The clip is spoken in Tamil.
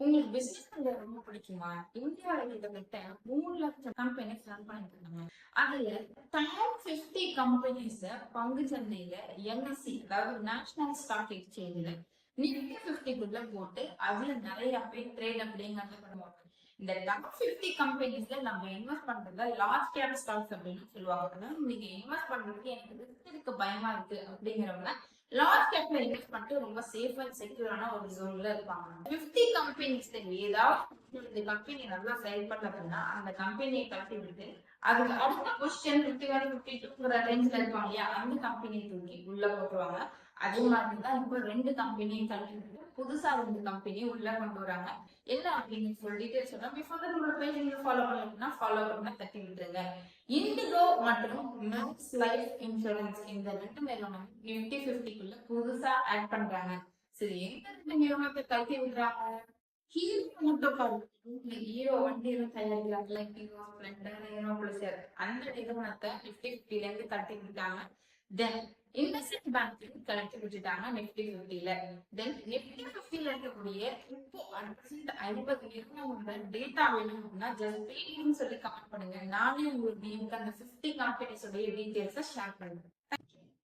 உங்களுக்கு பிசினஸ் பண்றது ரொம்ப பிடிக்குமா? இந்தியாவுல கிட்டத்தட்ட 3,00,000 கம்பெனிஸ் ரன் பண்ணிட்டு இருக்காங்க. அதுல டாப் 50 கம்பெனிஸ் பங்கு சந்தையில NSE அதாவது நேஷனல் ஸ்டாக் எக்ஸ்சேஞ்சில நிஃப்டி 50க்குள்ள போட்டு அதுல நிறைய பேர் ட்ரேட் அப்படிங்கறத பண்ணுவாங்க. இந்த டாப் 50 கம்பெனிஸ்ல நம்ம இன்வெஸ்ட் பண்றதுல லார்ஜ் கேப் ஸ்டாக்ஸ் அப்படின்னு சொல்லுவாங்க. அதாவது நீங்க இன்வெஸ்ட் பண்றதுக்கு எனக்கு ரிஸ்க் எடுக்க பயமா இருக்கு அப்படிங்கிறவங்க லார்ஜ் கேப்ல இன்வெஸ்ட் பண்ணிட்டு ரொம்ப சேஃப் அண்ட் செக்யூரான ஒரு ஜோன்ல இருப்பாங்க. 50 கம்பெனிஸ்ல ஏதாவது இந்த கம்பெனி நல்லா செயல்படல அப்படின்னா அந்த கம்பெனியை கட்டி விட்டு அதுக்கு அடுத்த பொசிஷன் 51 52 ரேஞ்ச்ல இருப்பாங்க இல்லையா, அந்த கம்பெனியை தூக்கி உள்ள போட்டுருவாங்க. அதே மாதிரிதான் இப்போ 2 கம்பெனியும் தள்ளி விட்டு புதுசா 2 கம்பெனியும் உள்ள கொண்டு வராங்க. என்ன அப்படின்னு சொல்லி டீடைல்ஸ் சொன்னா பிஃபோர் தட் உங்களோட பேஜ் நீங்க ஃபாலோ பண்ணீங்கன்னா ஃபாலோ பண்ண தட்டி விட்டுருங்க. இண்டிகோ மற்றும் மேக்ஸ் லைஃப் இன்சூரன்ஸ் இந்த 2 நிறுவனம் நிஃப்டி 50க்குள்ள புதுசா ஆட் பண்றாங்க. சரி, எந்த 2 நிறுவனத்தை தட்டி விடுறாங்க? ஹீரோ மோட்டோகார், ஹீரோ வண்டி எல்லாம் தயாரிக்கிறாங்கல்ல, ஹீரோ ஸ்ப்ளெண்டர், ஹீரோ பிளஸர், அந்த நிறுவனத்தை நிஃப்டி 50ல இருந்து தட்டி விட்டாங்க. தென் இண்டஸ்இண்ட் பேங்க் கலட்டி விட்டுட்டாங்க நிஃப்டி 50ல. தென் நிஃப்டி 50ல இருக்கக்கூடிய இப்போ 50 நிறுவனங்களோட டேட்டா வேணும் அப்படின்னா ஜஸ்ட் பேடிஎம் சொல்லி கமெண்ட் பண்ணுங்க. நானே உங்களுக்கு அந்த 50 கம்பெனிஸோட டீடைல்ஸை ஷேர் பண்ணுங்க.